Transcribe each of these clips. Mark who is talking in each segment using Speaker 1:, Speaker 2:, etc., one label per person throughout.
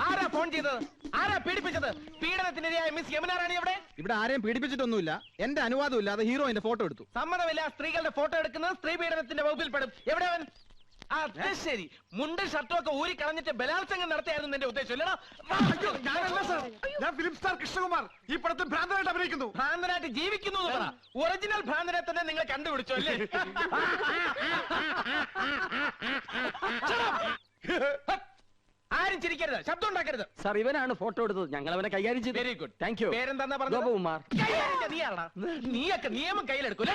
Speaker 1: ആരാ ഫോൺ ചെയ്തത്? ആരാ പീഡിപ്പിച്ചത്? പീഡനത്തിനിരയായ മിസ് യമുന റാണി എവിടെ?
Speaker 2: ഇവിടെ ആരെയും പീഡിപ്പിച്ചിട്ടൊന്നുമില്ല. എന്റെ അനുവാദം ഇല്ലാതെ ഹീറോയിന്റെ ഫോട്ടോ എടുത്തു.
Speaker 1: സമ്മതമില്ല. സ്ത്രീകളുടെ ഫോട്ടോ എടുക്കുന്നത് സ്ത്രീ പീഡനത്തിന്റെ വകുപ്പിൽ പെടും. എവിടെ അവൻ? അത് ശരി, മുണ്ടും ഷർട്ടും ഒക്കെ ഊരി കളഞ്ഞിട്ട് ബലാത്സംഗം നടത്തിയായിരുന്നു എന്റെ ഉദ്ദേശം അല്ലടാ?
Speaker 3: ഞാൻ ഫിലിം സ്റ്റാർ കൃഷ്ണകുമാർ ഈ പടത്തിൽ ഭ്രാന്തനായിട്ട് അഭിനയിക്കുന്നു.
Speaker 1: ഭ്രാന്തനായിട്ട് ജീവിക്കുന്നു എന്ന് പറ. ഒറിജിനൽ ഭ്രാന്തനെ തന്നെ നിങ്ങൾ കണ്ടുപിടിച്ചു അല്ലേ? ആരും ചിരിക്കരുത്, ശബ്ദം ഉണ്ടാക്കരുത്.
Speaker 4: സാർ, ഇവനാണ് ഫോട്ടോ എടുത്തത്. ഞങ്ങൾ അവനെ കൈകാര്യം ചെയ്തു.
Speaker 1: Very good,
Speaker 4: thank you.
Speaker 1: പേരെന്താ പറഞ്ഞത്?
Speaker 4: ഗോപകുമാർ.
Speaker 1: നീയൊക്കെ നിയമം കയ്യിലെടുക്കും.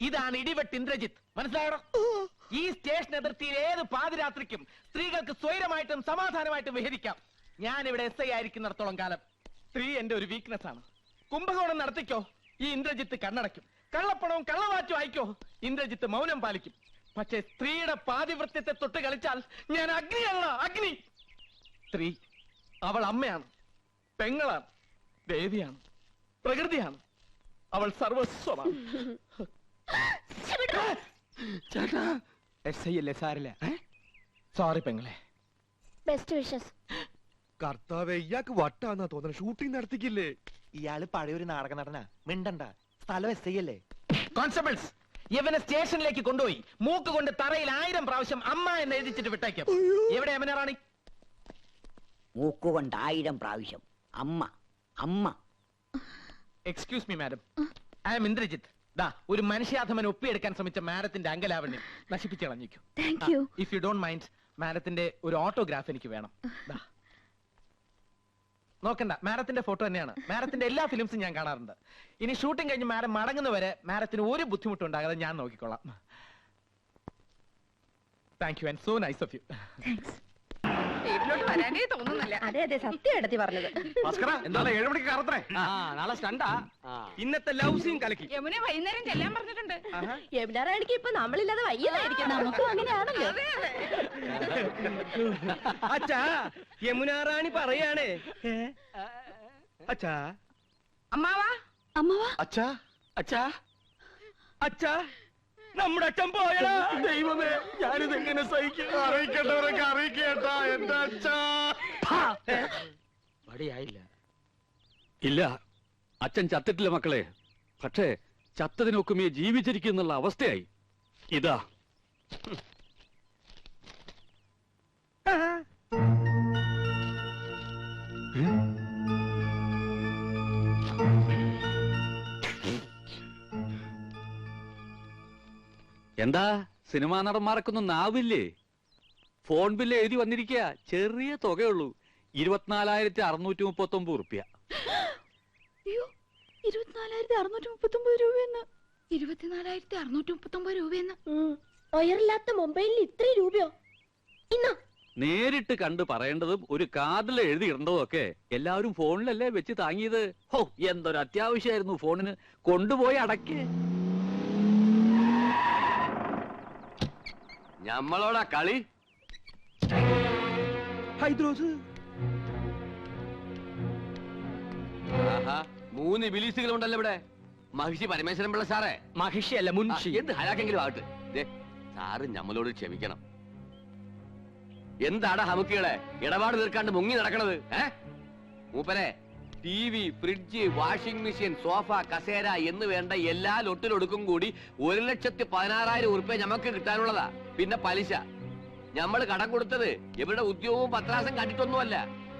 Speaker 1: ഇതാണ് ഇടിവെട്ട് ഇന്ദ്രജിത്ത്, മനസ്സിലായോ? ഈ സ്റ്റേഷൻ അതിർത്തിയിൽ ഏത് പാതിരാത്രിക്കും സ്ത്രീകൾക്ക് സ്വൈരമായിട്ടും സമാധാനമായിട്ടും വിഹരിക്കാം. ഞാൻ ഇവിടെ SI ആയിരിക്കുന്നിടത്തോളം കാലം സ്ത്രീ എന്റെ ഒരു വീക്ക്നെസ് ആണ്. കുംഭകോണം നടത്തിക്കോ, ഈ ഇന്ദ്രജിത്ത് കണ്ണടയ്ക്കും. കള്ളപ്പണവും കള്ളവാറ്റും ആയിക്കോ, ഇന്ദ്രജിത്ത് മൗനം പാലിക്കും. പക്ഷെ സ്ത്രീയുടെ പാതിവൃത്യത്തെ തൊട്ട് കളിച്ചാൽ ഞാൻ അഗ്നിയല്ല, അഗ്നി. സ്ത്രീ അവൾ അമ്മയാണ്, പെങ്ങളാണ്, ദേവിയാണ്, പ്രകൃതിയാണ്. അവൾ സർവസ്വമാണ്.
Speaker 4: ചേട്ടാ, SI അല്ലേ? സാരില്ല.
Speaker 1: സോറി പെങ്ങളെ.
Speaker 5: Best wishes.
Speaker 3: കർത്താവേ, ഇയാൾക്ക് വട്ടാന്നാ തോന്നുന്നത്. ഷൂട്ടിംഗ് നടത്തിക്കില്ലേ?
Speaker 6: ഇയാള് പഴയൊരു നാടക നടനാ. മിണ്ടണ്ട, സ്ഥലം SI അല്ലേ?
Speaker 1: കോൺസ്റ്റബിൾസ്, ഇവനെ സ്റ്റേഷനിലേക്ക് കൊണ്ടുപോയി മൂക്ക് കൊണ്ട് തറയിൽ 1000 പ്രാവശ്യം അമ്മ എന്ന് എഴുതിച്ചിട്ട് വിട്ടേക്കും. എവിടെ യമുന റാണി?
Speaker 7: മൂക്കുകൊണ്ട് 1000 പ്രാവശ്യം അമ്മ അമ്മ.
Speaker 1: Excuse me madam, I am Indrajith. ദാ ഒരു മനുഷ്യാധമൻ ഒപ്പിയെടുക്കാൻ ശ്രമിച്ച മാഡത്തിന്റെ അങ്കലാവണ്യം നശിപ്പിച്ചു കളഞ്ഞിരിക്കും.
Speaker 5: Thank you.
Speaker 1: If you don't mind, മാഡത്തിന്റെ ഒരു ഓട്ടോഗ്രാഫ് എനിക്ക് വേണം. നോക്കണ്ട, മാഡത്തിന്റെ ഫോട്ടോ തന്നെയാണ്. മാഡത്തിന്റെ എല്ലാ ഫിലിംസും ഞാൻ കാണാറുണ്ട്. ഇനി ഷൂട്ടിംഗ് കഴിഞ്ഞ് മാഡം മടങ്ങുന്നവരെ മാഡത്തിന് ഒരു ബുദ്ധിമുട്ടും ഉണ്ടാകാതെ ഞാൻ നോക്കിക്കൊള്ളാം. Thank you and so nice of you.
Speaker 8: വീട്ടിലോട്ട് വരാനേ തോന്നുന്നില്ല.
Speaker 5: അതെ അതെ, സത്യം എടുത്തി പറഞ്ഞത്.
Speaker 3: എന്താണ് 7 മണിക്ക് കറത്രേ?
Speaker 4: നാളെ സ്റ്റണ്ടാ.
Speaker 2: ഇന്നത്തെ ലവ് സീൻ കലക്കി.
Speaker 8: യമുനെ വൈകുന്നേരം ചെല്ലാൻ പറഞ്ഞിട്ടുണ്ട്.
Speaker 5: യമുന റാണിക്ക് ഇപ്പൊ നമ്മളില്ലാതെ വയ്യതായിരിക്കും. നമുക്കും അങ്ങനെയാണല്ലോ.
Speaker 2: അച്ഛാ, യമുന റാണി പറയാണേ. അച്ഛാ,
Speaker 8: അമ്മാവാ,
Speaker 5: അമ്മവാ.
Speaker 3: അച്ഛാ,
Speaker 4: അച്ഛാ,
Speaker 2: അച്ഛാ, നമ്മുടെ അച്ഛൻ പോയടാ.
Speaker 4: ദൈവമേ, ഞാനിത് എങ്ങനെ സഹിക്കും?
Speaker 3: അറിയിക്കേണ്ടവരൊക്കെ അറിയിക്കേട്ടാ എന്റെ അച്ഛാ.
Speaker 4: വടിയായില്ല.
Speaker 9: ഇല്ല, അച്ഛൻ ചത്തിട്ടില്ല മക്കളെ. പക്ഷേ ചത്തതിനൊക്കുമേ ജീവിച്ചിരിക്കുന്നുള്ള അവസ്ഥയായി. ഇതാ എന്താ സിനിമാ നടന്മാർക്കൊന്നും നാവില്ലേ? ഫോൺ ബില്ല് എഴുതി വന്നിരിക്കുക. ചെറിയ തുകയുള്ളൂ, 24,639 റുപ്യ.
Speaker 5: 24,639 രൂപയെന്ന്.
Speaker 8: 24,639 രൂപയെന്ന്.
Speaker 5: ഒയറില്ലാത്ത മൊബൈലിൽ ഇത്രയും രൂപയോ? ഇന്നോ
Speaker 9: നേരിട്ട് കണ്ട് പറയേണ്ടതും ഒരു കാർഡിൽ എഴുതി ഇടേണ്ടതും ഒക്കെ എല്ലാവരും ഫോണിലല്ലേ വെച്ച് താങ്ങിയത്. ഹോ, എന്തൊരു അത്യാവശ്യമായിരുന്നു ഫോണിന്. കൊണ്ടുപോയി അടക്കേ.
Speaker 4: ഞമ്മളോടാ കളി.
Speaker 2: ഹൈദ്രോസ്,
Speaker 4: 3 ബിലീസുകളുണ്ടല്ലോ ഇവിടെ. മഹിഷി പരമേശ്വരൻ പിള്ള സാറേ.
Speaker 2: മഹിഷി അല്ല, മുൻഷി.
Speaker 4: എന്ത് ഹലാക്കെങ്കിലും ആവട്ടെ. സാറ് ഞമ്മളോട് ക്ഷമിക്കണം. എന്താടാ ഹമുക്കികളെ ഇടപാട് തീർക്കാണ്ട് മുങ്ങി നടക്കണത്? മൂപ്പരെ, TV, fridge, washing machine, sofa, കസേര എന്ന് വേണ്ട എല്ലാ ലൊട്ടിലൊടുക്കും കൂടി 1,16,000 ഉറുപ്പ്യ ഞമ്മക്ക് കിട്ടാനുള്ളതാ. പിന്നെ പലിശ. ഞമ്മള് കടം കൊടുത്തത് ഇവരുടെ ഉദ്യോഗവും പത്രാസം കണ്ടിട്ടൊന്നുമല്ല.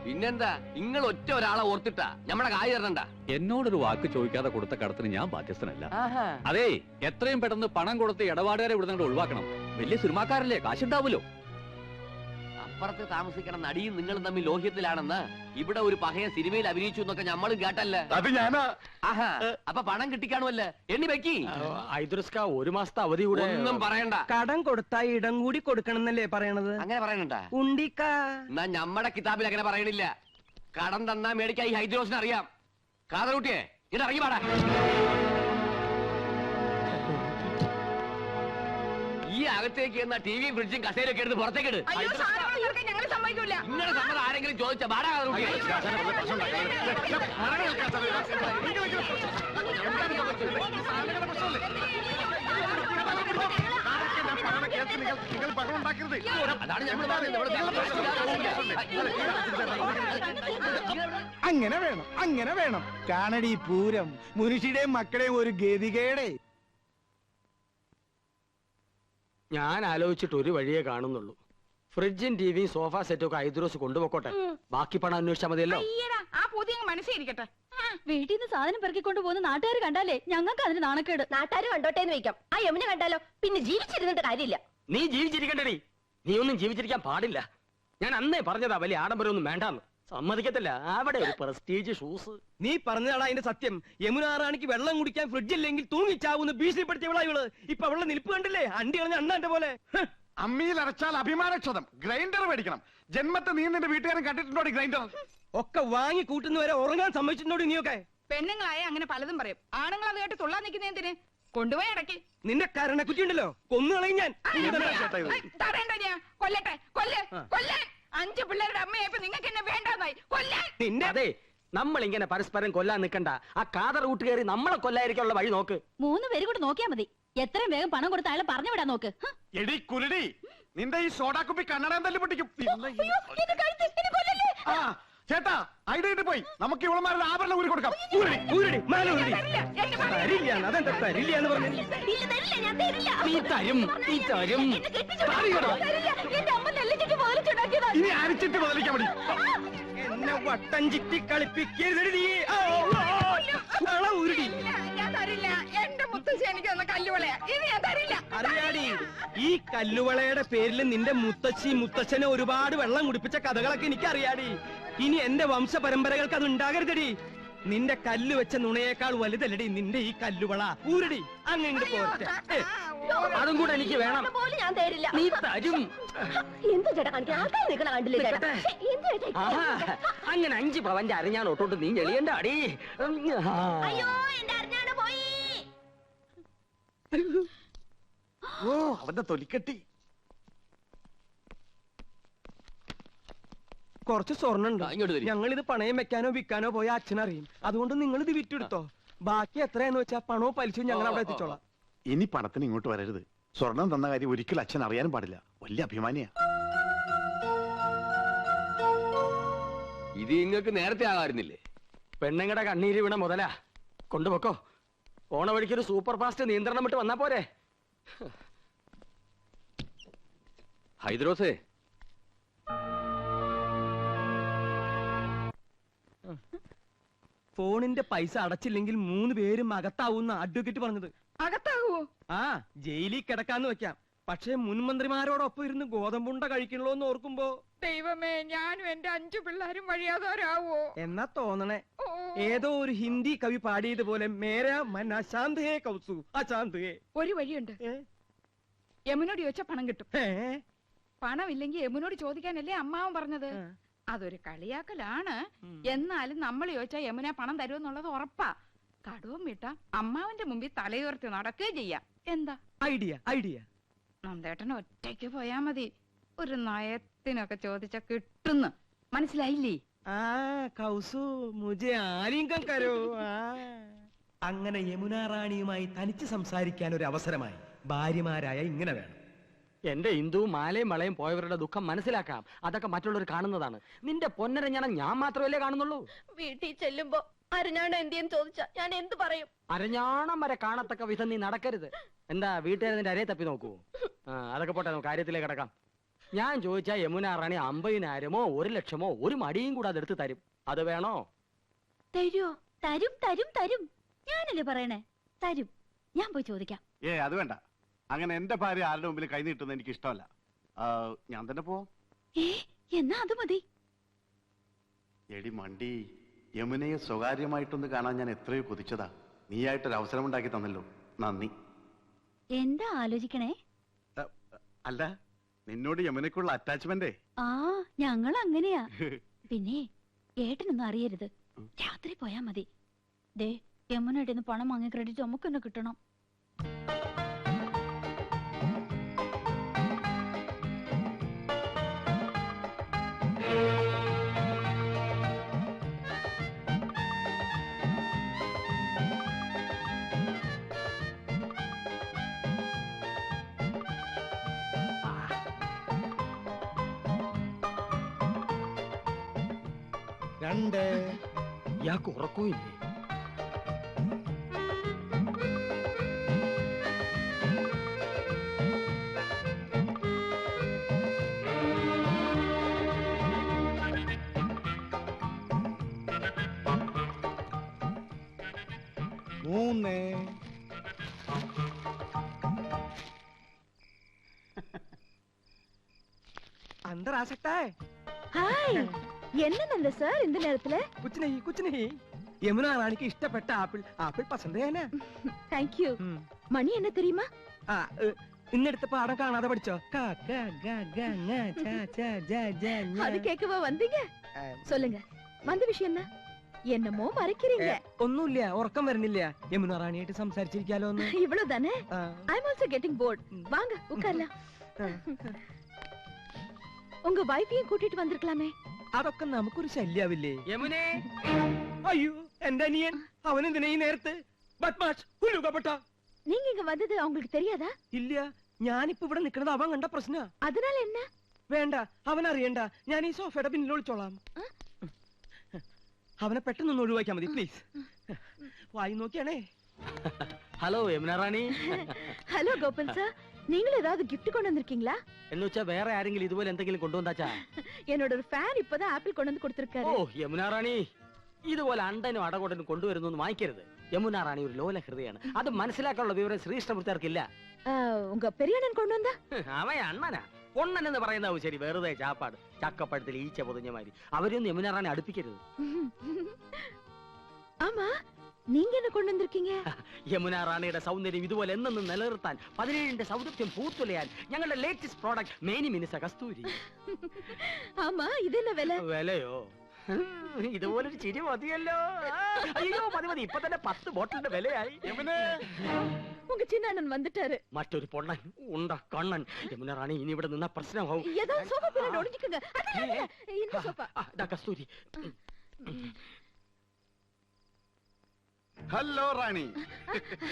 Speaker 4: പിന്നെന്താ, നിങ്ങൾ ഒറ്റ ഒരാളെ ഓർത്തിട്ടാ ഞമ്മടെ കായ് തരണ്ട.
Speaker 9: എന്നോടൊരു വാക്ക് ചോദിക്കാതെ കൊടുത്ത കടത്തിന് ഞാൻ ബാധ്യസ്ഥനല്ല. അതെ, എത്രയും പെട്ടെന്ന് പണം കൊടുത്ത് ഇടപാടുകാരെ ഇവിടെ നിന്ന് ഒഴിവാക്കണം. വലിയ സിനിമാക്കാരല്ലേ, കാശുണ്ടാവുമല്ലോ.
Speaker 4: അപ്പുറത്ത് താമസിക്കണ നടിയും നിങ്ങളും തമ്മിൽ ലോഹ്യത്തിലാണെന്ന് ഇവിടെ ഒരു പകയ സിനിമയിൽ അഭിനയിച്ചു എന്നൊക്കെ ഞമ്മളും കേട്ടല്ലേ.
Speaker 3: അത് ഞാനാ.
Speaker 4: ആഹാ, അപ്പൊ പണം കിട്ടിക്കാണുമല്ലേ? എണ്ണി വെക്കി.
Speaker 2: ഐദ്രസ്ക, 1 മാസത്തെ അവധി കൂടെ.
Speaker 4: ഒന്നും പറയണ്ട.
Speaker 2: കടം കൊടുത്താ ഇടം കൂടി കൊടുക്കണമെന്നല്ലേ പറയണത്?
Speaker 4: അങ്ങനെ പറയണണ്ട.
Speaker 2: ഉണ്ടിക്ക.
Speaker 4: എന്നാ ഞമ്മടെ കിതാബിൽ അങ്ങനെ പറയണില്ല. കടം തന്നാ മേടിക്കാ ഈ ഹൈദ്രോസിന് അറിയാം. കാതറൂട്ടിയെ ഇത് ഇറങ്ങി പാടാ. ഈ അകത്തേക്ക് എന്നാ TV, ഫ്രിഡ്ജും കസേരയൊക്കെ എടുത്ത് പുറത്തേക്ക് ഇട്.
Speaker 8: ഞങ്ങൾ സമ്മതിക്കൂല.
Speaker 4: നിങ്ങളുടെ സമ്മതം ആരെങ്കിലും ചോദിച്ച പാടാ കാതറൂട്ടിയെ.
Speaker 3: നിങ്ങൾ ബഹളം ഉണ്ടാക്കരുത്.
Speaker 4: അതാണ് ഞങ്ങൾ പറയുന്നത്.
Speaker 2: അങ്ങനെ വേണം കാണടി പൂരം മുനുഷിയുടെയും മക്കളെയും ഒരു ഗതികേടെ.
Speaker 10: ഞാൻ ആലോചിച്ചിട്ട് ഒരു വഴിയേ കാണുന്നുള്ളൂ. ഫ്രിഡ്ജും ടിവിയും സോഫ സെറ്റും ഒക്കെ ഐദ്രോസ് കൊണ്ടുപോക്കോട്ടെ, ബാക്കി പണം അന്വേഷിച്ചാൽ മതിയല്ലോ.
Speaker 8: അയ്യടാ, ആ പുതിയ മനസ്സിരിക്കട്ടെ.
Speaker 5: വീട്ടിൽ നിന്ന് സാധനം പെറുക്കിക്കൊണ്ട് പോകുന്ന നാട്ടുകാർ കണ്ടാലേ ഞങ്ങൾക്ക് അതിന് നാണക്കേട്. നാട്ടുകാർ കണ്ടോട്ടെ എന്ന് വെക്കാം. ആ യമുന കണ്ടാലോ പിന്നെ ജീവിച്ചിരുന്നിട്ട് കാര്യമില്ല.
Speaker 10: നീ ജീവിച്ചിരിക്കണ്ടടി, നീ ഒന്നും ജീവിച്ചിരിക്കാൻ പാടില്ല. ഞാൻ അന്നേ പറഞ്ഞതാ വലിയ ആഡംബരമൊന്നും വേണ്ടാന്ന്. സമ്മതിക്കത്തില്ല. അവിടെ ഒരു പ്രസ്റ്റീജ് ഷൂസ്.
Speaker 1: നീ പറഞ്ഞതാണ് അതിന്റെ സത്യം. യമുന റാണിക്ക് വെള്ളം കുടിക്കാൻ ഫ്രിഡ്ജില്ലെങ്കിൽ തൂങ്ങിച്ചാവുന്ന ഭീഷണിപ്പെടുത്തിയവളാ ഇവള്. ഇപ്പൊ അവളുടെ നിൽപ്പ് കണ്ടില്ലേ, അണ്ടി കളഞ്ഞ അണ്ണാന്റെ പോലെ.
Speaker 3: അമ്മിയിൽ അരച്ചാൽ അഭിമാനക്ഷതം. ഗ്രൈൻഡർ മേടിക്കണം. ജന്മത്തെ നീ നിന്റെ വീട്ടുകാരൻ കണ്ടിട്ടുണ്ടോ ഗ്രൈൻഡർ?
Speaker 1: ഒക്കെ വാങ്ങി കൂട്ടുന്നവരെ ഉറങ്ങാൻ സമ്മതിച്ചിട്ടുണ്ടോ നീയൊക്കെ?
Speaker 8: പെണ്ണുങ്ങളായ അങ്ങനെ പലതും പറയും. ആണുങ്ങൾ അത് കേട്ട് തുള്ളാൻ നിൽക്കുന്ന എന്തിന്? കൊണ്ടുപോയി അടക്കി.
Speaker 1: നിന്റെ കരണക്കുറ്റി ഉണ്ടല്ലോ, കൊന്നുകളയും ഞാൻ.
Speaker 8: തടയണ്ട, ഞാൻ കൊല്ലട്ടെ. കൊല്ലാൻ 5 പിള്ളേരുടെ അമ്മയായപ്പോ നിങ്ങൾക്ക് എന്നെ വേണ്ടാന്നായി. കൊല്ലാൻ.
Speaker 10: നിന്റെ അതെ, നമ്മൾ ഇങ്ങനെ പരസ്പരം കൊല്ലാൻ നിൽക്കണ്ട. ആ കാതർ കൂട്ട് കയറി നമ്മളെ കൊല്ലായിരിക്കാനുള്ള വഴി നോക്ക്.
Speaker 5: 3 പേര് കൂടെ നോക്കിയാ മതി. എത്രയും വേഗം പണം കൊടുത്ത് അയാളെ പറഞ്ഞു വിടാൻ നോക്ക്.
Speaker 3: എടി കുരുടി, നിന്റെ ഈ സോഡാ കുപ്പി കണ്ണടം തല്ലി പൊട്ടിക്കും. ആ ചേട്ടാ, ഐഡിയ പോയി. നമുക്ക് ഇവളമാരുടെ ആഭരണം ഊരി കൊടുക്കാം.
Speaker 1: അതെന്താ തരില്ല എന്ന് പറഞ്ഞു.
Speaker 10: നീ തരും, നീ തരും.
Speaker 3: ഇനി അരിച്ചിട്ട് മുതലിക്കാൻ മതി.
Speaker 1: എന്നെ വട്ടം ചിറ്റി കളിപ്പിക്കരുത് നീ. ഉരുടി
Speaker 8: ഞാൻ തരില്ല. എന്റെ മുത്തശ്ശി എനിക്ക് തന്ന കല്ലുവളയാ. ഇത് ഞാൻ തരില്ല.
Speaker 1: അറിയാടി, ഈ കല്ലുവളയുടെ പേരിൽ നിന്റെ മുത്തച്ഛനെ ഒരുപാട് വെള്ളം കുടിപ്പിച്ച കഥകളൊക്കെ എനിക്കറിയാടി. ഇനി എന്റെ വംശ പരമ്പരകൾക്ക് അത് ഉണ്ടാകരുതടി. നിന്റെ കല്ല് വെച്ച നുണയേക്കാൾ വലുതല്ലടി നിന്റെ ഈ കല്ലുവള. ഊരടി അങ്ങനെ പോരട്ടെ.
Speaker 10: അതും കൂടെ എനിക്ക് വേണം.
Speaker 5: ഞാൻ തരില്ല.
Speaker 10: നീ തരും.
Speaker 5: എന്ത് ചേട്ടാ കാണിക്കാൻ ആൾക്കാർ നിൽക്കണ കണ്ടില്ലേ ചേട്ടാ?
Speaker 10: ആഹാ, അങ്ങനെ 5 പവന്റെ അരഞ്ഞാൻ ഒട്ടോട്ട് നീ ഞെളിയണ്ട അടി.
Speaker 5: അയ്യോ എന്റെ അറിഞ്ഞാണ് പോയി.
Speaker 3: ഓ, അവന്റെ തൊലിക്കെട്ടി.
Speaker 1: കുറച്ച് സ്വർണ്ണുണ്ട്.
Speaker 4: ഇങ്ങോട്ട് തരി.
Speaker 1: ഞങ്ങൾ ഇത് പണയം വെക്കാനോ വിൽക്കാനോ പോയ അച്ഛനറിയും. അതുകൊണ്ട് നിങ്ങൾ ഇത് വിറ്റെടുത്തോ. ബാക്കി എത്രയാന്ന് വെച്ചാ പണവും പലിശയും ഞങ്ങൾ അവിടെ എത്തിച്ചോളാം.
Speaker 3: ഇനി പണത്തിന് ഇങ്ങോട്ട് വരരുത്. സ്വർണം തന്ന കാര്യം ഒരിക്കലും അച്ഛൻ അറിയാനും പാടില്ല. വലിയ അഭിമാനിയാ.
Speaker 4: ഇത് നിങ്ങൾക്ക് നേരത്തെ ആകാറുന്നില്ലേ?
Speaker 10: പെണ്ണുങ്ങളുടെ കണ്ണീര് വീണ മുതലാ. കൊണ്ടുപോക്കോ. പോണ വഴിക്കൊരു സൂപ്പർ ഫാസ്റ്റ് നിയന്ത്രണം വിട്ട് വന്നാ പോരെ.
Speaker 9: ഹൈദ്രോസേ,
Speaker 1: ഫോണിന്റെ പൈസ അടച്ചില്ലെങ്കിൽ 3 പേരും അകത്താവൂന്ന അഡ്വക്കേറ്റ് പറഞ്ഞത്.
Speaker 8: അകത്താകുവോ?
Speaker 1: ആ, ജയിലിൽ കിടക്കാന്ന് വെക്കാം. പക്ഷേ മുൻമന്ത്രിമാരോടൊപ്പം ഇരുന്ന് ഗോതമ്പുണ്ട കഴിക്കണല്ലോന്ന് ഓർക്കുമ്പോ
Speaker 8: ദൈവമേ, ഞാനും എന്റെ 5 പിള്ളേരും വഴിയാതോരാവോ
Speaker 1: എന്നാ തോന്നണേ.
Speaker 8: ഓ.
Speaker 1: ഏതോ ഒരു ഹിന്ദി കവി പാടിയതുപോലെ മേരാ മൻ അശാന്ത് ഹേ കൗസു അശാന്ത് ഹേ.
Speaker 8: ഒരു വഴിയുണ്ട്. യമുനോട് ചോദിച്ചാ പണം കിട്ടും.
Speaker 1: ഏ?
Speaker 8: പണം ഇല്ലെങ്കിൽ യമുനോട് ചോദിക്കാനല്ലേ അമ്മാവൻ പറഞ്ഞത്. അതൊരു കളിയാക്കലാണ്. എന്നാലും നമ്മൾ ചോദിച്ചാ യമുന പണം തരുമെന്നുള്ളത് ഉറപ്പാ. കടവും വിട്ട അമ്മാവന്റെ മുമ്പിൽ തലയുയർത്തി നടക്കുകയും ചെയ്യാം. എന്താ
Speaker 1: ഐഡിയ ഐഡിയ.
Speaker 8: നന്ദേട്ടൻ ഒറ്റയ്ക്ക് പോയാ മതി. ഒരു നയത്തിനൊക്കെ ചോദിച്ചാ കിട്ടുന്നു. മനസ്സിലായില്ലേ?
Speaker 1: ആ കൗസു മുജെ ആലിംഗം കരോ. അങ്ങനെ യമുന റാണിയുമായി തനിച്ച് സംസാരിക്കാൻ ഒരു അവസരമായി. ഭാര്യമാരായ ഇങ്ങനെ വേണം.
Speaker 10: എന്റെ ഹിന്ദുവും മാലയും വളയും പോയവരുടെ ദുഃഖം മനസ്സിലാക്കാം. അതൊക്കെ മറ്റുള്ളവർ കാണുന്നതാണ്. നിന്റെ പൊന്നരഞ്ഞാണം ഞാൻ മാത്രമല്ലേ കാണുന്നുള്ളൂ.
Speaker 5: വീട്ടിൽ ചെല്ലുമ്പോ അരഞ്ഞാണ് എന്തിയെന്ന് ചോദിച്ചാ ഞാൻ എന്ത് പറയും?
Speaker 10: അരഞ്ഞാണം വരെ കാണത്തക്ക വിധം നീ നടക്കരുത്. എന്താ വീട്ടുകാർ നിന്റെ അരയെ തപ്പി നോക്കൂ? അതൊക്കെ പോട്ടെ, നമുക്ക് കാര്യത്തിലേക്ക് കിടക്കാം. ഞാൻ ചോദിച്ചാ യമുന റാണി 50,000-മോ 1,00,000-മോ ഒരു മടിയും കൂടെ അതെടുത്ത് തരും. അത് വേണോ?
Speaker 5: തരുമോ? തരും തരും തരും. ഞാനല്ലേ പറയണേ, തരും. ഞാൻ പോയി ചോദിക്കാം.
Speaker 3: അത് വേണ്ട. അങ്ങനെ എന്റെ ഭാര്യ ആരുടെ മുമ്പിൽ കൈ നീട്ടുന്നത് എനിക്ക് ഇഷ്ടമല്ല. ഞാൻ തന്നെ പോവാം.
Speaker 5: എന്നാ അത് മതി.
Speaker 3: എടി മണ്ടി, യമുനയെ സ്വകാര്യമായിട്ടൊന്ന് കാണാൻ ഞാൻ എത്രയോ കൊതിച്ചതാ. നീയായിട്ടൊരു അവസരം ഉണ്ടാക്കി തന്നല്ലോ, നന്ദി.
Speaker 5: എന്താ ആലോചിക്കണേ?
Speaker 3: അല്ല, നിന്നോട് യമുനയ്ക്കുള്ള അറ്റാച്ച്മെന്റ്.
Speaker 5: ആ, ഞങ്ങൾ അങ്ങനെയാ. പിന്നെ ഏട്ടനൊന്നും അറിയരുത്. രാത്രി പോയാ മതി. ദേ, യമുനയുടെ പണം വാങ്ങിയ ക്രെഡിറ്റ് നമുക്ക് തന്നെ കിട്ടണം.
Speaker 2: 2
Speaker 10: ഇയാൾക്ക് ഉറക്കവും ഇല്ലേ?
Speaker 2: മൂന്ന്
Speaker 6: அந்த ராசக்டா
Speaker 5: ഹായ് என்னங்க சார் இந்த நேரத்துல
Speaker 6: कुछ नहीं यमुना रानी की इष्टപ്പെട്ട ആപ്പിൾ ആപ്പിൾ പസന്ദേന
Speaker 5: தேங்க் யூ மணி என்ன தெரியுமா
Speaker 6: ഇന്നെടുത്ത പാഠം കാണാതെ പഠിച്ചോ
Speaker 5: அது கேட்கவா வந்தீங்க சொல்லுங்க வந்த விஷயம் என்ன என்னமோ மறைக்கிறீங்க
Speaker 6: ഒന്നുമില്ല ഉറക്കം വരുന്നില്ല യമുന റാണിയായിട്ട് സംസാരിച്ചിരിക്കാലോ ഒന്ന്
Speaker 5: இவ்வளவுதானே ஐ அம் ஆல்சோ கெட்டிங் போர்ட் வாங்க உட்காரலாம் உங்க வைஃபையும் கூட்டிட்டு வந்திருக்கலாமே
Speaker 6: അതൊക്കെ നമുക്കൊരു ശല്യാവില്ലേ
Speaker 10: യമുനേ,
Speaker 6: അയ്യോ എന്റെ അനിയൻ അവനെന്തിനാ ഈ നേരത്ത് ബദ്മാഷ് ഹുലുകപ്പെട്ട
Speaker 5: நீங்க இங்க வந்தது அவங்களுக்கு தெரியாதா
Speaker 6: ഇല്ല ഞാനിപ്പോ ഇവിടെ നിൽക്കുന്നത് അവൻ കണ്ട പ്രശ്ന
Speaker 5: அதனால என்ன
Speaker 6: വേണ്ട അവൻ അറിയണ്ട ഞാൻ ഈ സോഫയുടെ പിന്നിൽ ഒളിച്ചോളാം അവനെ പെട്ടെന്ന് ഒഴിവാക്കിയാ മതി പ്ലീസ് വായി നോക്കിയാണേ
Speaker 10: ഹലോ യമുന റാണി.
Speaker 5: ஹலோ கோபன் சார் நீங்களும் ஏதாவது gift கொண்டு வந்திருக்கீங்களா
Speaker 10: എന്ന് വെച്ചാ വേറെ ആരെങ്കിലും ഇതുപോലെ എന്തെങ്കിലും കൊണ്ടുവന്നാച്ചാ?
Speaker 5: என்னோட ஒரு ஃபேன் இப்பதான் ஆப்பிள் கொண்டு வந்து கொடுத்திருக்காரு
Speaker 10: ഓ യമുന റാണി, ഇതുപോലെ അണ്ടനും അടകൊടനും കൊണ്ടുവരുന്നു എന്ന് വാങ്ങിക്കരുത്. യമുന റാണി ഒരു ലോല ഹൃദയാണ്. അത് മനസ്സിലാക്കാനുള്ള വിവരം ശ്രീകൃഷ്ണമൂർത്തിയാർക്കില്ല.
Speaker 5: உங்க பெரிய அண்ணன் கொண்டு வந்தா
Speaker 10: അവൻ അണ്ണനാ. പൊണ്ണൻ എന്ന് പറയുന്നതാവും ശരി, വെറുതെ ചാപ്പാട്. ചക്കപ്പഴത്തിൽ ഈച്ച പൊതിഞ്ഞ മാതിരി. അവരൊന്നും യമുന റാണി അടുപ്പിക്കരുത്.
Speaker 5: ஆமா நீங்க என்ன கொண்டு வந்திருக்கீங்க
Speaker 10: യമുന റാണിയുടെ സൗന്ദര്യം ഇതുപോലെ എന്നെന്നും നിലനിർത്താൻ 17ന്റെ സൗന്ദര്യം പൂത്തുലയാൻ ഞങ്ങളുടെ ലേറ്റസ്റ്റ് പ്രോഡക്റ്റ് മേനി മിനിസ കസ്തൂരി.
Speaker 5: ஆமா இது என்ன விலை
Speaker 10: വിലയോ? ഇതുപോലൊരു ചിരി മതിയല്ലോ. അയ്യോ മതി മതി, ഇപ്പൊ തന്നെ 10 ബോട്ടിലിന്റെ വിലയായി.
Speaker 5: உங்க சின்ன அண்ணன் வந்துட்டாரு.
Speaker 10: മറ്റൊരു പൊണ്ണൻ ഉണ്ട കണ്ണൻ. യമുന റാണി ഇനി ഇവിടെ നിന്ന പ്രശ്നമാവും.
Speaker 5: ஏதாவது சோஃபா பின்னாடி ஒளிஞ்சுக்குங்க. இந்த sofa.
Speaker 10: Kasthuri.
Speaker 3: Hello Rani.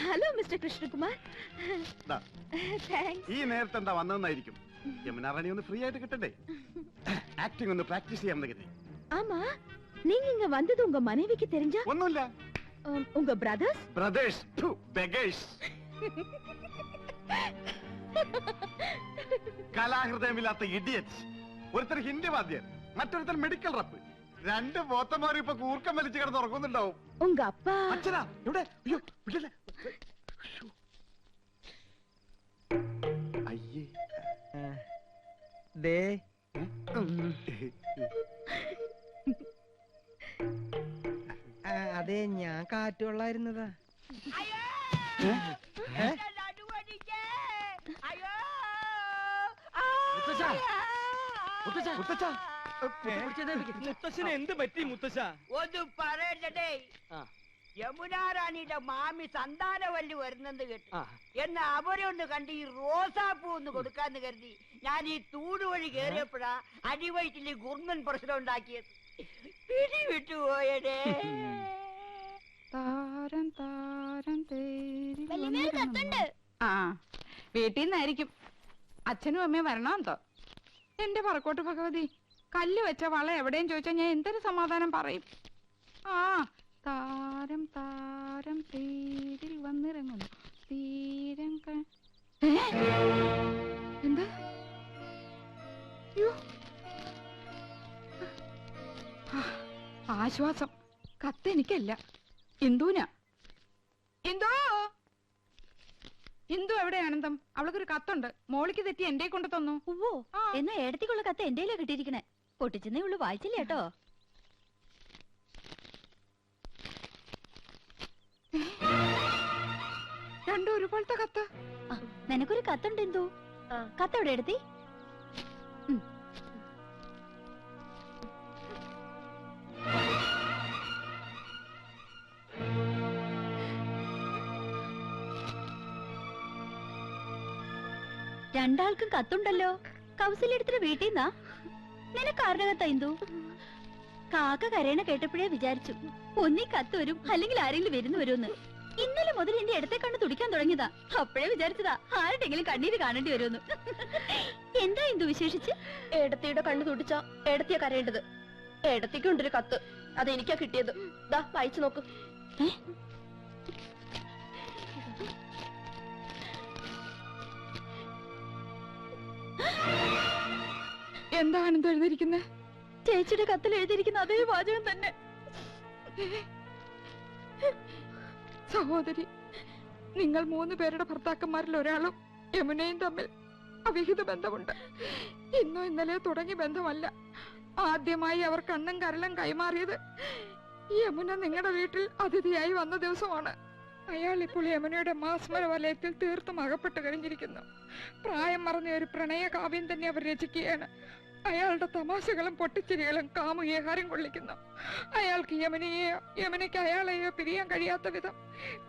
Speaker 5: Hello mister Krishnakumar.
Speaker 3: ദാ,
Speaker 5: താങ്ക്സ്.
Speaker 3: ഈ നേരത്തെ എന്താ വന്നതെന്നായിരിക്കും. യമുന റാണി ഒന്ന് ഫ്രീ ആയിട്ട് കിട്ടണ്ടേ? ആക്ടിംഗ് ഒന്ന് പ്രാക്ടീസ് ചെയ്യാമെന്ന് കരുതി.
Speaker 5: ஆமா நீங்க இங்க வந்தது உங்க மனைவிக்கு தெரிஞ்சா?
Speaker 3: ഒന്നുമില്ല.
Speaker 5: உங்க பிரதர்ஸ்?
Speaker 3: Brothers beggars. കലാഹൃദയമില്ലാത്ത ഇഡിയറ്റ്സ്. ഒരുത്തർ ഹിന്ദി വാദ്യൻ, മറ്റൊരുത്തർ മെഡിക്കൽ റപ്പ്. 2 പോത്തന്മാരും ഇപ്പൊ കൂർക്കം വലിച്ചു കിടന്ന് ഉറങ്ങുന്നുണ്ടാവും.
Speaker 5: உங்க அப்பா?
Speaker 3: അച്ഛനാ ഇവിടെ. അയ്യോ വിടല്ലേ. അയ്യേ
Speaker 6: ദേ അതെ ഞാൻ കാറ്റുകൊള്ളായിരുന്നതാ. മുത്തശ്ശന് എന്ത് പറ്റി മുത്തശ്ശ?
Speaker 7: ഒന്ന് പറയണ്ടേ, യമുനാറാണിയുടെ മാമി സന്താനവല്ലി വരുന്നെന്ന് കേട്ടു. എന്നാ അവരെ ഒന്ന് കണ്ട് ഈ റോസാപ്പൂ ഒന്ന് കൊടുക്കാന്ന് കരുതി ഞാൻ ഈ തൂട് വഴി കേറിയപ്പോഴാ അടിവയറ്റില് ഗുർമൻ പ്രശ്നം ഉണ്ടാക്കിയത്. പിടി വിട്ടുപോയടേ.
Speaker 8: താരം താരം തേരി ആ വീട്ടിൽ നിന്നായിരിക്കും. അച്ഛനും അമ്മയും വരണമെന്തോ. എന്റെ പറക്കോട്ട് ഭഗവതി, കല്ല് വെച്ച വള എവിടെയും ചോദിച്ചാൽ ഞാൻ എന്തൊരു സമാധാനം പറയും. ആ താരം താരം തേരിൽ വന്നിറങ്ങുന്നു തീരം എന്താ? ആശ്വാസം. കത്ത് എനിക്കല്ല, ഇന്ദുവിനാ. ഇന്ദു ഇന്ദു എവിടെ ആനന്ദം? അവൾക്കൊരു കത്തുണ്ട്. മോളിക്ക് തെറ്റി എന്റെ കൊണ്ട് തന്നു.
Speaker 5: ഓ എന്നാ ഏടത്തിക്കുള്ള കത്ത് എന്റെയിലാ കിട്ടിയിരിക്കണേ. പൊട്ടിച്ചെന്നേ ഉള്ളു, വായിച്ചില്ല കേട്ടോ.
Speaker 8: രണ്ടും ഒരുപോലത്തെ കത്ത്.
Speaker 5: നിനക്കൊരു കത്തുണ്ട് എന്തോ. കത്ത് എവിടെ എടുത്തി? രണ്ടാൾക്കും കത്തുണ്ടല്ലോ. കൗസല്യടുത്തിട്ട് വീട്ടിൽ നിന്നാ. നിനക്ക് ആരുടെ കത്താ ഇന്ദു? കാക്ക കരയണ കേട്ടപ്പോഴേ വിചാരിച്ചു ഒന്നീ കത്ത് വരും, അല്ലെങ്കിൽ ആരെങ്കിലും വരുന്നു വരുമെന്ന്. ഇന്നലെ മുതൽ എന്റെ ഇടത്തെ കണ്ണ് തുടിക്കാൻ തുടങ്ങിയതാ. അപ്പോഴേ വിചാരിച്ചതാ ആരുടെങ്കിലും കണ്ണീര് കാണേണ്ടി വരുമെന്ന്. എന്താ ഇന്ദു വിശേഷിച്ച്? ഏടത്തിയുടെ കണ്ണ് തുടിച്ച ഏടത്തിയ കരയേണ്ടത്. ഏടത്തിക്കുണ്ടൊരു കത്ത്. അതെനിക്കാ കിട്ടിയത്. ദാ വായിച്ചു നോക്ക്.
Speaker 8: എന്താ ആനന്ദം എഴുതിയിരിക്കുന്നത്?
Speaker 5: ചേച്ചിയുടെ കത്തിൽ എഴുതിയിരിക്കുന്ന അതേ വാചകം തന്നെ.
Speaker 8: സഹോദരി, നിങ്ങൾ 3 പേരുടെ ഭർത്താക്കന്മാരിൽ ഒരാളും യമുനയും തമ്മിൽ അവിഹിത ബന്ധമുണ്ട്. ഇന്നോ ഇന്നലെയോ തുടങ്ങിയ ബന്ധമല്ല. ആദ്യമായി അവർ കണ്ണും കരളും കൈമാറിയത് യമുന നിങ്ങളുടെ വീട്ടിൽ അതിഥിയായി വന്ന ദിവസമാണ്. അയാൾ ഇപ്പോൾ യമുനയുടെ മാസ്മര വലയത്തിൽ തീർത്തും അകപ്പെട്ട് കഴിഞ്ഞിരിക്കുന്നു. പ്രായം മറന്ന ഒരു പ്രണയ കാവ്യം തന്നെ അവർ രചിക്കുകയാണ്. അയാളുടെ തമാശകളും പൊട്ടിച്ചിരികളും കാമുകിയെ ഹരം കൊള്ളിക്കുന്നു. അയാൾക്ക് യമുനയെയോ യമുനയ്ക്ക് അയാളെയോ പിരിയാൻ കഴിയാത്ത വിധം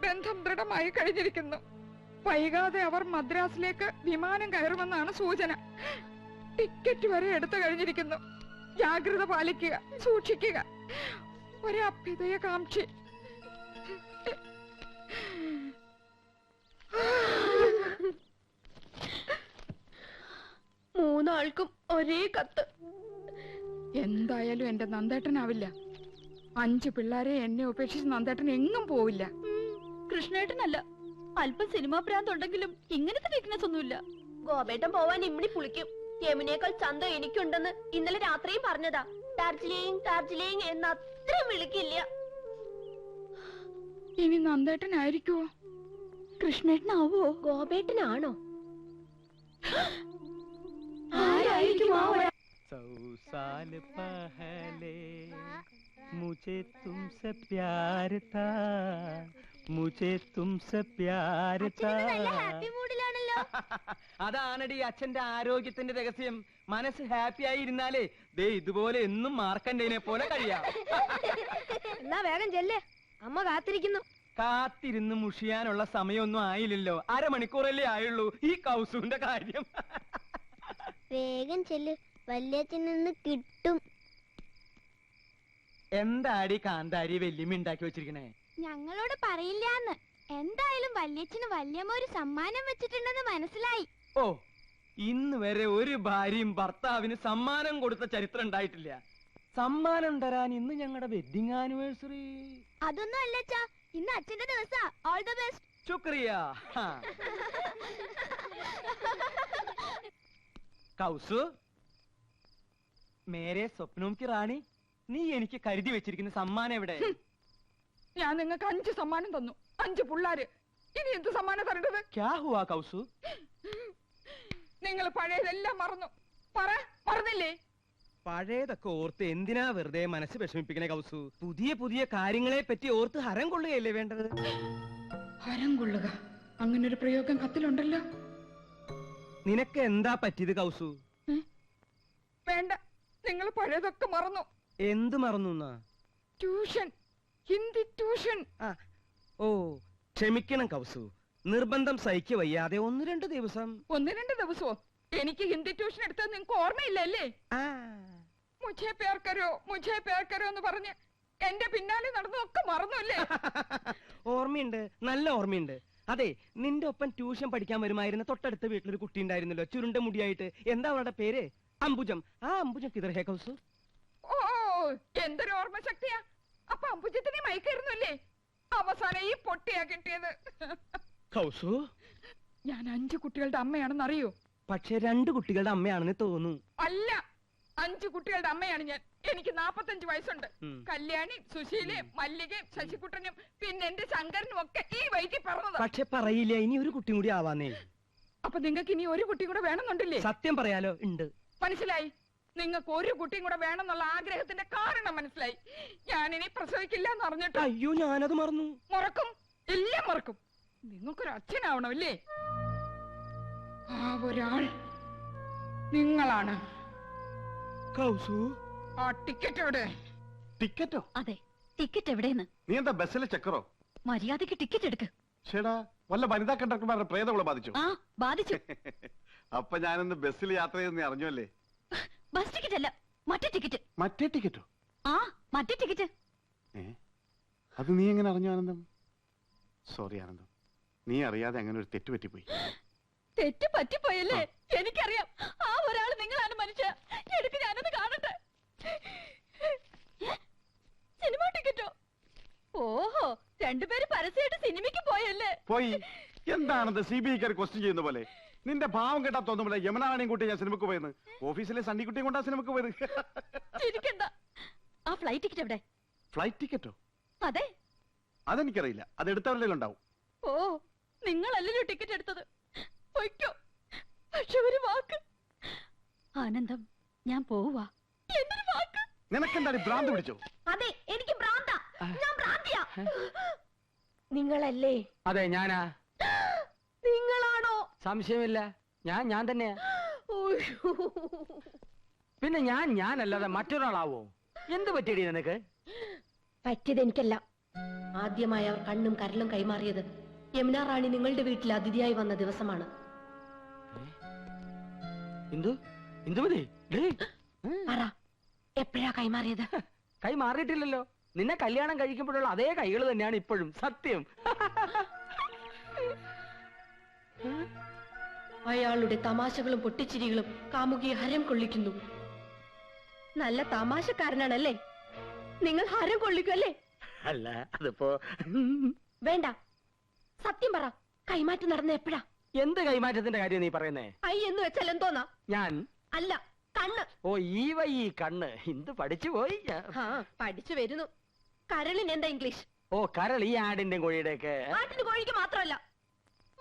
Speaker 8: ബന്ധം ദൃഢമായി കഴിഞ്ഞിരിക്കുന്നു. വൈകാതെ അവർ മദ്രാസിലേക്ക് വിമാനം കയറുമെന്നാണ് സൂചന. ടിക്കറ്റ് വരെ എടുത്തു കഴിഞ്ഞിരിക്കുന്നു. ജാഗ്രത പാലിക്കുക, സൂക്ഷിക്കുക. ഒരഭ്യുദയകാംക്ഷി.
Speaker 5: മൂന്നാൾക്കും ഒരേ കത്ത്.
Speaker 8: എന്തായാലും എന്റെ നന്ദേട്ടനാവില്ല. 5 പിള്ളേരെ എന്നെ ഉപേക്ഷിച്ച് നന്ദേട്ടൻ എങ്ങും പോവില്ല.
Speaker 5: കൃഷ്ണേട്ടനല്ല, അല്പം സിനിമാ ഭ്രാന്തുണ്ടെങ്കിലും ഇങ്ങനത്തെ വീക്ക്നെസ് ഒന്നുമില്ല. ഗോപേട്ടൻ പോവാൻ ഇമ്മിണി പുളിക്കും. യമുനേക്കാൾ ചന്തം എനിക്കുണ്ടെന്ന് ഇന്നലെ രാത്രിയും പറഞ്ഞതാ. ഡാർജിലിംഗ് ഡാർജിലിംഗ് എന്ന് അത്രയും വിളിക്കില്ല.
Speaker 8: ഇനി നന്ദേട്ടനായിരിക്കുവോ?
Speaker 5: കൃഷ്ണേട്ടനാവോ? ഗോപേട്ടനാണോ? ആരായിരിക്കും ആ ഒരാൾ?
Speaker 6: 100 साल पहले मुझे तुमसे प्यार था, मुझे तुमसे प्यार था.
Speaker 1: അതാണടി അച്ഛന്റെ ആരോഗ്യത്തിന്റെ രഹസ്യം. മനസ്സ് ഹാപ്പി ആയി ഇരുന്നാലേ ദേ ഇതുപോലെ എന്നും മാർക്കണ്ടേനെ പോലെ കഴിയാം.
Speaker 5: എന്നാ വേഗം ചെല്ലേ, അമ്മ കാത്തിരിക്കുന്നു.
Speaker 1: കാത്തിരുന്ന് മുഷിയാനുള്ള സമയമൊന്നും ആയില്ലല്ലോ. അരമണിക്കൂറല്ലേ ആയുള്ളൂ. ഈ കൗസുവിന്റെ കാര്യം.
Speaker 5: വേഗം ചെല്ല്, വല്യച്ഛൻ നിന്ന് കിട്ടും.
Speaker 1: എന്താടി കാന്താരി വല്യമ്മ ഉണ്ടാക്കി വെച്ചിരിക്കണേ?
Speaker 5: ഞങ്ങളോട് പറയില്ലാന്ന്. എന്തായാലും വല്യച്ഛന് വല്യമ്മ ഒരു സമ്മാനം വെച്ചിട്ടുണ്ടെന്ന് മനസ്സിലായി.
Speaker 1: ഓ, ഇന്ന് വരെ ഒരു ഭാര്യയും ഭർത്താവിന് സമ്മാനം കൊടുത്ത ചരിത്രം ഉണ്ടായിട്ടില്ല. സമ്മാനം തരാൻ ഇന്ന് ഞങ്ങളുടെ വെഡിങ് ആനിവേഴ്സറി.
Speaker 5: അതൊന്നും അല്ലച്ചാ, ഇന്ന് അച്ഛന്റെ ദിവസാ. All the best.
Speaker 1: ശുക്രിയ. കൗസു, മേരെ സ്വപ്നവും കി റാണി, നീ എനിക്ക് കരുതി വെച്ചിരിക്കുന്ന സമ്മാനം എവിടെ?
Speaker 8: ഞാൻ നിങ്ങൾക്ക് 5 സമ്മാനം തന്നു. 5 പിള്ളാര്. ഇനി എന്ത് സമ്മാനം തരേണ്ടത്?
Speaker 1: ക്യാ ഹുവാ കൗസു?
Speaker 8: നിങ്ങൾ പഴയതെല്ലാം മറന്നു. മറന്നില്ലേ?
Speaker 1: പഴയതൊക്കെ ഓർത്ത് എന്തിനാ വെറുതെ മനസ്സ് വിഷമിപ്പിക്കണേ കൗസു? പുതിയ പുതിയ കാര്യങ്ങളെ പറ്റി ഓർത്ത് ഹരം കൊള്ളുകയല്ലേ വേണ്ടത്?
Speaker 8: ഹരം കൊള്ളുക, അങ്ങനൊരു പ്രയോഗം കത്തിലുണ്ടല്ലോ.
Speaker 1: നിനക്ക് എന്താ പറ്റിയത് കൗസു?
Speaker 8: വേണ്ട, നിങ്ങൾ പഴയതൊക്കെ മറന്നു.
Speaker 1: എന്ത് മറന്നു?
Speaker 8: Tuition, Hindi tuition.
Speaker 1: ഓ, ക്ഷമിക്കണം കൗസു, നിർബന്ധം സഹിക്ക വയ്യാതെ 1-2 ദിവസം.
Speaker 8: 1-2 ദിവസമോ? എനിക്ക് ഹിന്ദി ട്യൂഷൻ എടുത്തത് നിങ്ങൾക്ക് ഓർമ്മയില്ലല്ലേ? മുझे प्यार करो എന്ന് പറഞ്ഞ് എന്റെ പിന്നാലെ നടന്നൊക്കെ മറന്നുല്ലേ?
Speaker 1: ഓർമ്മയുണ്ട്, നല്ല ഓർമ്മയുണ്ട്. അതെ, നിന്റെ ഒപ്പം ട്യൂഷൻ പഠിക്കാൻ വരുമായിരുന്ന തൊട്ടടുത്ത വീട്ടിലൊരു കുട്ടി ഉണ്ടായിരുന്നല്ലോ, ചുരുണ്ട മുടിയായിട്ട്. എന്താ അവളുടെ പേര്? അംബുജം. ആ അംബുജം കിതർ ഹേ കൗസു?
Speaker 8: ഓ, എന്തൊരു ഓർമ്മ ശക്തിയാ. അപ്പൊ അംബുജത്തിനെ മയക്കായിരുന്നല്ലേ? അവസാനം ഈ പൊട്ടിയാ കിട്ടിയത്.
Speaker 1: കൗസു,
Speaker 8: ഞാൻ 5 കുട്ടികളുടെ അമ്മയാണെന്ന് അറിയോ?
Speaker 1: പക്ഷെ 2 കുട്ടികളുടെ അമ്മയാണെന്ന് തോന്നുന്നു.
Speaker 8: അല്ല, 5 കുട്ടികളുടെ അമ്മയാണ് ഞാൻ. എനിക്ക് 45 വയസ്സുണ്ട്. കല്യാണി, സുശീലേ, മല്ലിക, ശശികുട്ടനും പിന്നെ എന്റെ ശങ്കരനും ഒക്കെ ഈ വയറ്റിൽ പറഞ്ഞത്.
Speaker 1: പക്ഷെ പറയില്ല, ഇനി ഒരു കുട്ടി കൂടി ആവാന്നേ.
Speaker 8: അപ്പൊ നിങ്ങൾക്ക് ഇനി ഒരു കുട്ടി കൂടെ വേണമെന്നുണ്ടല്ലേ?
Speaker 1: സത്യം പറയാലോ, ഉണ്ട്.
Speaker 8: മനസ്സിലായി. നിങ്ങൾക്ക് ഒരു കുട്ടിയും കൂടെ വേണമെന്നുള്ള ആഗ്രഹത്തിന്റെ കാരണം മനസ്സിലായി. ഞാനിനി പ്രസവിക്കില്ല എന്ന് അറിഞ്ഞിട്ട്.
Speaker 1: അയ്യോ, ഞാനത് മറന്നു.
Speaker 8: മറക്കും, എല്ലാം മറക്കും. നിങ്ങൾക്കൊരു അച്ഛനാവണമല്ലേ? ആ ഒരാൾ നിങ്ങളാണ്.
Speaker 3: കൗസു,
Speaker 8: ആ ടിക്കറ്റ് എവിടെ?
Speaker 3: ടിക്കറ്റോ?
Speaker 5: അതെ, ടിക്കറ്റ് എവിടെയെന്ന്.
Speaker 3: നീ എന്താ ബസ്സിലെ ചക്കറോ?
Speaker 5: മര്യാദക്ക് ടിക്കറ്റ് എടുക്ക്.
Speaker 3: ചേടാ, വല്ല വനിതാ കണ്ടക്ടർമാരുടെ പ്രേതങ്ങളെ ബാധിച്ചു?
Speaker 5: ആ, ബാധിച്ചു.
Speaker 3: അപ്പൊ ഞാനിന്ന് ബസ്സിൽ യാത്ര ചെയ്ത് നീ അറിഞ്ഞല്ലേ?
Speaker 5: ബസ് ടിക്കറ്റ് അല്ല, മറ്റേ ടിക്കറ്റ്.
Speaker 3: മറ്റേ ടിക്കറ്റോ?
Speaker 5: ആ, മറ്റേ ടിക്കറ്റ്.
Speaker 3: അത് നീ എങ്ങനെ അറിഞ്ഞു ആനന്ദം? സോറി ആനന്ദം, നീ അറിയാതെ അങ്ങനെ ഒരു തെറ്റ് പറ്റിപ്പോയി.
Speaker 5: തെറ്റ് പറ്റിപ്പോയല്ലേ? എനിക്കറിയാം. ആ ഒരാൾ നിങ്ങളാണ് മനുഷ്യ. എടുക്ക്, ഞാനത് കാണട്ടെ. ഓഹോ, രണ്ടുപേരും പരസ്യമായിട്ട് സിനിമയ്ക്ക് പോയല്ലേ?
Speaker 3: പോയി. എന്താണത് CBI ക്വസ്റ്റ്യൻ ചെയ്യുന്ന പോലെ? നിന്റെ ഭാവം കേട്ടാ തോന്നുമ്പോൾ യമുനാണിയും കൂട്ടി ഞാൻ സിനിമക്ക് പോയെന്ന്. ഓഫീസിലെ സണ്ണിക്കുട്ടിയും കൊണ്ടാ സിനിമക്ക് പോയത്.
Speaker 5: ചിരിക്കണ്ട. ആ ഫ്ലൈറ്റ് ടിക്കറ്റ് എവിടെ?
Speaker 3: ഫ്ലൈറ്റ് ടിക്കറ്റോ?
Speaker 5: അതെ.
Speaker 3: അതെനിക്കറിയില്ല, അത് എടുത്തവരുടെ ഉണ്ടാവും.
Speaker 5: ഓ, നിങ്ങളല്ലല്ലോ ടിക്കറ്റ് എടുത്തത്. പൊയ്ക്കോ. പക്ഷെ ഒരു വാക്ക്. ആനന്ദം, ഞാൻ പോവാ. എന്തൊരു വാക്ക്?
Speaker 3: നിനക്കെന്താണ് ഭ്രാന്ത് പിടിച്ചോ?
Speaker 5: അതെ, എനിക്ക് ഭ്രാന്താ. ഞാൻ ഭ്രാന്തിയാ. നിങ്ങളല്ലേ?
Speaker 10: അതെ, ഞാനാ.
Speaker 5: നിങ്ങളാണോ?
Speaker 10: സംശയമില്ല, ഞാൻ തന്നെയാ. പിന്നെ ഞാനല്ലാതെ മറ്റൊരാളാവോ? എന്ത് പറ്റിയടി നിനക്ക്?
Speaker 11: പറ്റിയത് എനിക്കല്ല. ആദ്യമായി അവർ കണ്ണും കരലും കൈമാറിയത് യമുന റാണി നിങ്ങളുടെ വീട്ടിൽ അതിഥിയായി വന്ന ദിവസമാണ്. പറ, എപ്പോഴാ കൈമാറിയത്?
Speaker 10: കൈ മാറിയിട്ടില്ലല്ലോ. നിന്നെ കല്യാണം കഴിക്കുമ്പോഴുള്ള അതേ കൈകൾ തന്നെയാണ് ഇപ്പോഴും. സത്യം.
Speaker 11: അയാളുടെ തമാശകളും പൊട്ടിച്ചിരികളും കാമുകിയെ ഹരം കൊള്ളിക്കുന്നു. നല്ല തമാശക്കാരനാണല്ലേ? നിങ്ങൾ ഹരം കൊള്ളിക്കുമല്ലേ?
Speaker 10: അല്ല, അതിപ്പോ
Speaker 11: വേണ്ട, സത്യം പറ. കൈമാറ്റം നടന്ന എപ്പോഴാ?
Speaker 10: എന്ത് കൈമാറ്റത്തിന്റെ കാര്യം നീ പറയുന്നേ?
Speaker 11: ഐ എന്ന് വെച്ചാൽ എന്തോന്നാ?
Speaker 10: ഞാൻ
Speaker 11: അല്ല, കണ്ണ്.
Speaker 10: ഓ, ഈ കണ്ണ്. എന്ത് പഠിച്ചു പോയി.
Speaker 11: പഠിച്ചു വരുന്നു. കരളിന് എന്താ ഇംഗ്ലീഷ്?
Speaker 10: ഓ, കരൾ. ഈ ആടിന്റെ കോഴിയുടെ ഒക്കെ.
Speaker 11: ആട്ടിന് കോഴിക്ക് മാത്രമല്ല,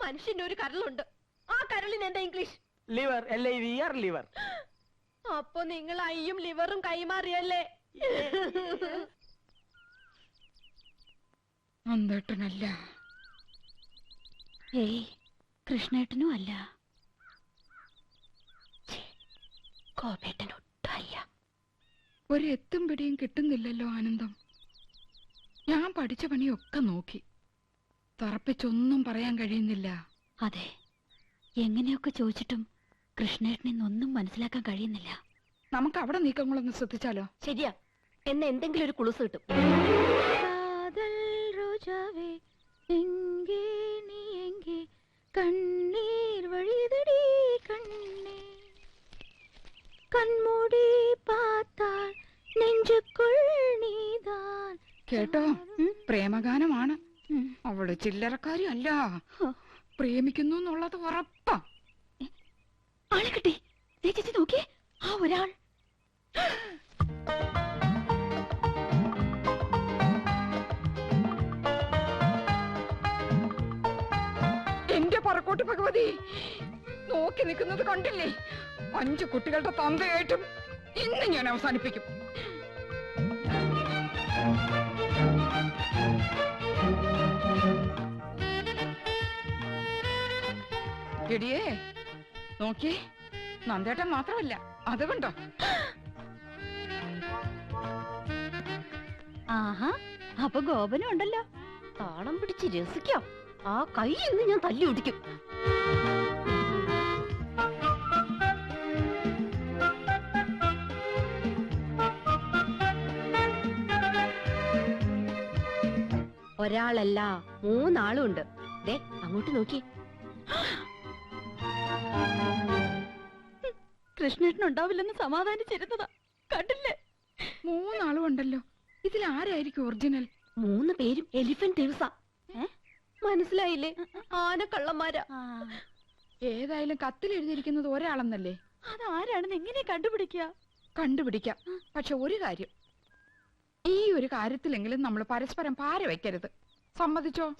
Speaker 11: മനുഷ്യന്റെ ഒരു കരളുണ്ട്. ആ കരളിന് എന്താ ഇംഗ്ലീഷ്?
Speaker 10: ലിവർ. LIVR, liver.
Speaker 11: അപ്പൊ നിങ്ങൾ അയ്യും ലിവറും കൈമാറിയല്ലേ?
Speaker 8: അന്തേട്ടനല്ല.
Speaker 5: ഏയ്, കൃഷ്ണേട്ടനും അല്ല.
Speaker 11: കോപേട്ടനൊട്ടും അല്ല.
Speaker 8: ഒരു എത്തും പിടിയും കിട്ടുന്നില്ലല്ലോ ആനന്ദം. ഞാൻ പഠിച്ച പണിയൊക്കെ നോക്കി, തറപ്പിച്ചൊന്നും പറയാൻ കഴിയുന്നില്ല.
Speaker 5: അതെ, എങ്ങനെയൊക്കെ ചോദിച്ചിട്ടും കൃഷ്ണേട്ടനൊന്നും മനസ്സിലാക്കാൻ കഴിയുന്നില്ല.
Speaker 8: നമുക്ക് അവിടെ നീക്കങ്ങളൊന്ന് ശ്രദ്ധിച്ചാലോ?
Speaker 11: ശരിയാ, എന്നെ എന്തെങ്കിലും ഒരു കുളുസ് കിട്ടും.
Speaker 5: കണ്ണീർ വഴിതടി കണ്ണേ, കൺമൂടി പാത്താൽ നെഞ്ചുക്കുൾ നീതാൻ.
Speaker 8: കേട്ടോ, പ്രേമഗാനമാണ്. അവള് ചില്ലറക്കാരി അല്ല, പ്രേമിക്കുന്നു എന്നുള്ളത് ഉറപ്പാ.
Speaker 5: ആളെ കിട്ടി. ചേച്ചി നോക്കിയേ, ആ ഒരാൾ.
Speaker 8: എന്റെ പറക്കോട്ട് ഭഗവതി, നോക്കി നിൽക്കുന്നത് കണ്ടില്ലേ? 5 കുട്ടികളുടെ തന്തയായിട്ടും ഇന്ന് ഞാൻ അവസാനിപ്പിക്കും. എടിയേ, നോക്കിയേ, നന്ദേട്ടൻ മാത്രമല്ല, അത് കണ്ടോ?
Speaker 5: ആഹാ, അപ്പൊ ഗോപനും ഉണ്ടല്ലോ.
Speaker 11: താളം പിടിച്ച് രസിക്കാം. ആ കൈ ഇന്ന് ഞാൻ തല്ലി ഒടിക്കും. ഒരാളല്ല, 3 ആളും ഉണ്ട്. ദേ, അങ്ങോട്ട് നോക്കി.
Speaker 5: കൃഷ്ണേട്ടനുണ്ടാവില്ലെന്ന് സമാധാനിച്ചിരുന്നതാ, കണ്ടില്ലേ?
Speaker 8: 3 ആളും ഉണ്ടല്ലോ. ഇതിൽ ആരായിരിക്കും ഒറിജിനൽ?
Speaker 11: 3 പേരും എലിഫന്റ് ദിവസ. മനസ്സിലായില്ലേ? ആനക്കള്ളന്മാരാ.
Speaker 8: ഏതായാലും കത്തിൽ എഴുതിയിരിക്കുന്നത് ഒരാളെന്നല്ലേ?
Speaker 5: അതാരാണെന്ന് എങ്ങനെ
Speaker 8: കണ്ടുപിടിക്കാം. പക്ഷെ ഒരു കാര്യം, ഈ ഒരു കാര്യത്തിലെങ്കിലും നമ്മൾ പരസ്പരം പാര വെക്കരുത്. സമ്മതിച്ചോ?